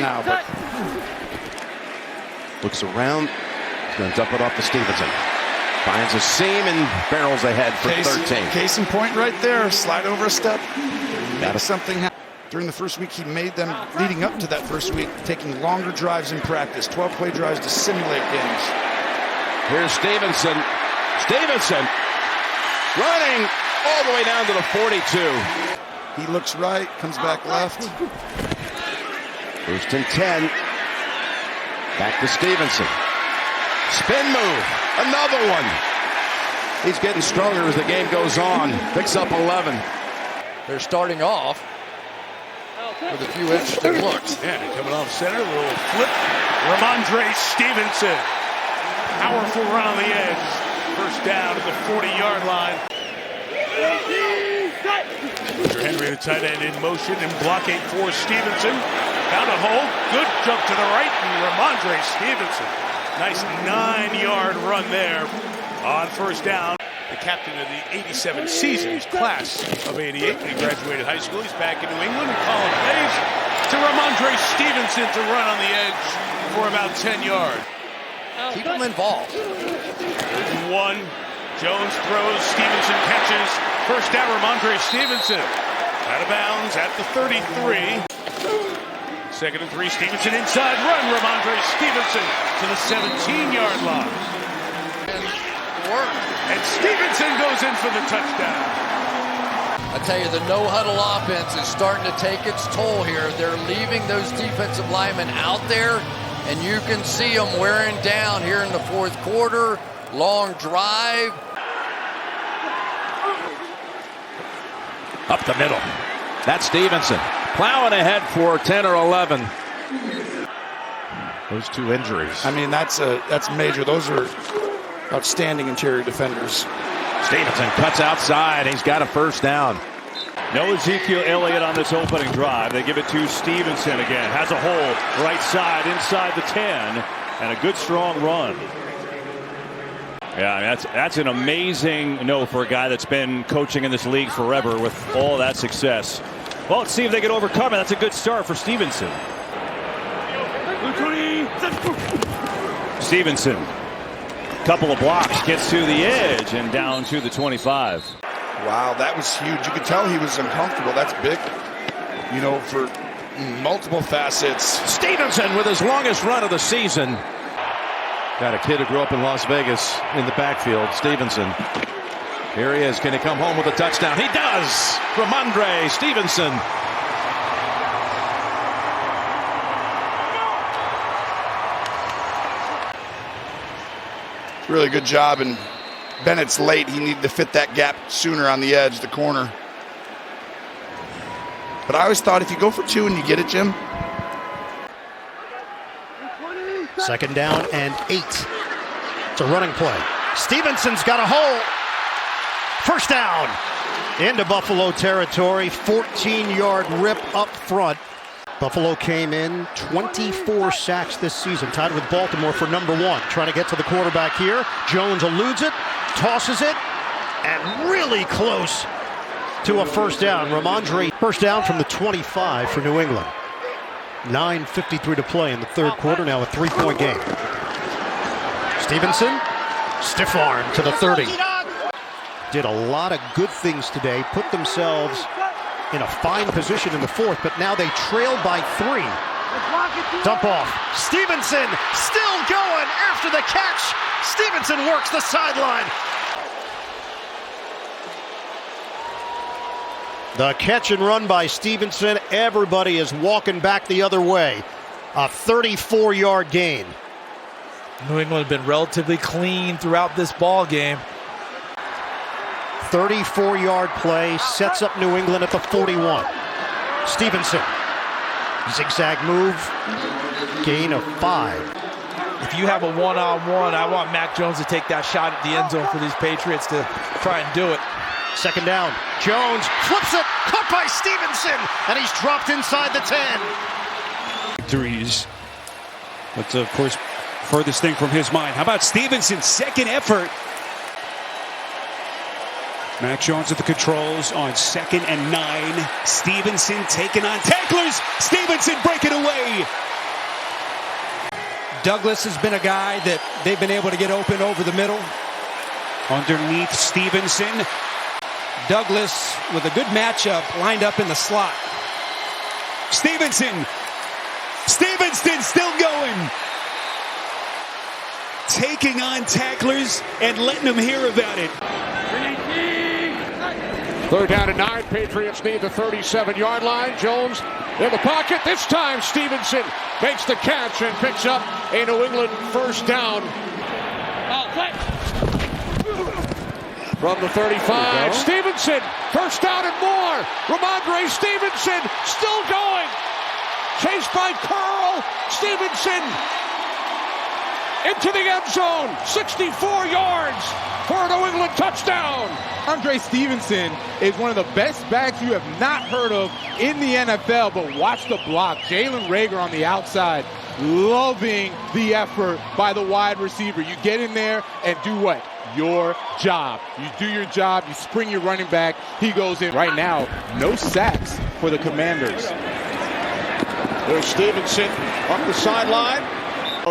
now, but looks around. He's going to dump it off to Stevenson. Finds a seam and barrels ahead for 13. Case in point right there. Slide over a step. Make something happen. During the first week, he made them, leading up to that first week, taking longer drives in practice, 12-play drives to simulate games. Here's Stevenson. Stevenson running all the way down to the 42. He looks right, comes back left. First and 10. Back to Stevenson. Spin move. Another one. He's getting stronger as the game goes on. Picks up 11. They're starting off with a few interesting looks. Yeah, coming off center, a little flip. Rhamondre Stevenson. Powerful run on the edge. First down at the 40-yard line. Henry, the tight end, in motion and blocking for Stevenson. Found a hole. Good jump to the right. And Rhamondre Stevenson. Nice 9-yard run there on first down. The captain of the 87 season, his class of 88 when he graduated high school. He's back in New England. Calling plays to Rhamondre Stevenson to run on the edge for about 10 yards. Keep him involved. One. Jones throws. Stevenson catches. First down, Rhamondre Stevenson. Out of bounds at the 33. Second and 3. Stevenson inside run. Rhamondre Stevenson to the 17-yard line. And Stevenson goes in for the touchdown. I tell you, the no-huddle offense is starting to take its toll here. They're leaving those defensive linemen out there, and you can see them wearing down here in the fourth quarter. Long drive. Up the middle. That's Stevenson. Plowing ahead for 10 or 11. Those two injuries. I mean, that's major. Those are outstanding interior defenders. Stevenson cuts outside. He's got a first down. No Ezekiel Elliott on this opening drive. They give it to Stevenson again. Has a hole right side inside the 10. And a good strong run. Yeah, I mean, that's an amazing for a guy that's been coaching in this league forever with all that success. Well, let's see if they can overcome it. That's a good start for Stevenson. Stevenson, couple of blocks, gets to the edge and down to the 25. Wow, that was huge. You could tell he was uncomfortable. That's big, for multiple facets. Stevenson with his longest run of the season. Got a kid who grew up in Las Vegas in the backfield. Stevenson. Here he is. Can he come home with a touchdown? He does. Rhamondre Stevenson. Really good job, and Bennett's late. He needed to fit that gap sooner on the edge, the corner. But I always thought if you go for 2 and you get it, Jim. Second down and 8. It's a running play. Stevenson's got a hole. First down into Buffalo territory. 14-yard rip up front. Buffalo came in 24 sacks this season, tied with Baltimore for number 1. Trying to get to the quarterback here. Jones eludes it, tosses it, and really close to a first down. Rhamondre, first down from the 25 for New England. 9:53 to play in the third quarter. Now a 3-point game. Stevenson, stiff arm to the 30. Did a lot of good things today. Put themselves in a fine position in the fourth, but now they trail by 3. Dump off. Stevenson still going after the catch. Stevenson works the sideline. The catch and run by Stevenson. Everybody is walking back the other way. A 34-yard gain. New England has been relatively clean throughout this ball game. 34-yard play sets up New England at the 41. Stevenson. Zigzag move. Gain of 5. If you have a one-on-one, I want Mac Jones to take that shot at the end zone for these Patriots to try and do it. Second down. Jones flips it. Caught by Stevenson. And he's dropped inside the 10. Victories. But, of course, furthest thing from his mind. How about Stevenson's second effort? Mac Jones at the controls on 2nd and 9. Stevenson taking on tacklers. Stevenson breaking away. Douglas has been a guy that they've been able to get open over the middle. Underneath Stevenson. Douglas with a good matchup lined up in the slot. Stevenson still going. Taking on tacklers and letting them hear about it. 3rd down and 9. Patriots need the 37-yard line. Jones in the pocket. This time Stevenson makes the catch and picks up a New England first down. From the 35, Stevenson, first down and more. Rhamondre Stevenson still going. Chased by Curl. Stevenson into the end zone. 64 yards for a New England touchdown. Rhamondre Stevenson is one of the best backs you have not heard of in the NFL, but watch the block. Jalen Reagor on the outside, loving the effort by the wide receiver. You get in there and do what? Your job. You do your job, you spring your running back, he goes in. Right now, no sacks for the Commanders. There's Stevenson up the sideline.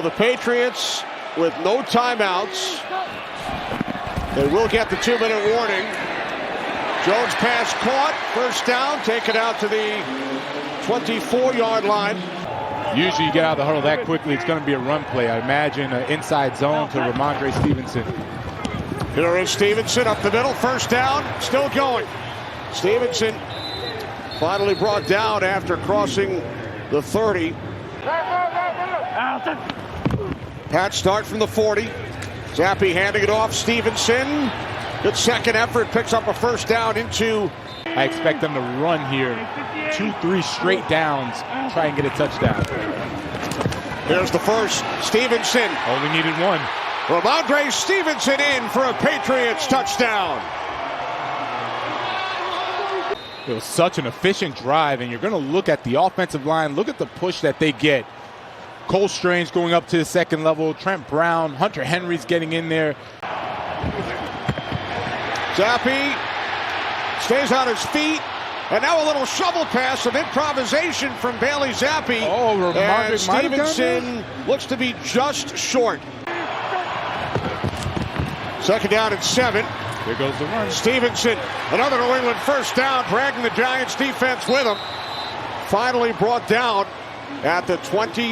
The Patriots with no timeouts. They will get the 2-minute warning. Jones pass caught. First down. Take it out to the 24-yard line. Usually you get out of the huddle that quickly, it's going to be a run play. I imagine an inside zone to Rhamondre Stevenson. Here is Stevenson up the middle. First down. Still going. Stevenson finally brought down after crossing the 30. Pat start from the 40. Zappi handing it off. Stevenson. Good second effort. Picks up a first down into. I expect them to run here 2-3 straight downs. Try and get a touchdown. Here's the first. Stevenson. Only needed one. Rhamondre Stevenson in for a Patriots touchdown. It was such an efficient drive, and you're going to look at the offensive line. Look at the push that they get. Cole Strange going up to the second level. Trent Brown, Hunter Henry's getting in there. Zappi stays on his feet. And now a little shovel pass of improvisation from Bailey Zappi. Oh, and Stevenson looks to be just short. 2nd down and 7. Here goes the run. Stevenson, another New England first down, dragging the Giants defense with him. Finally brought down at the 20.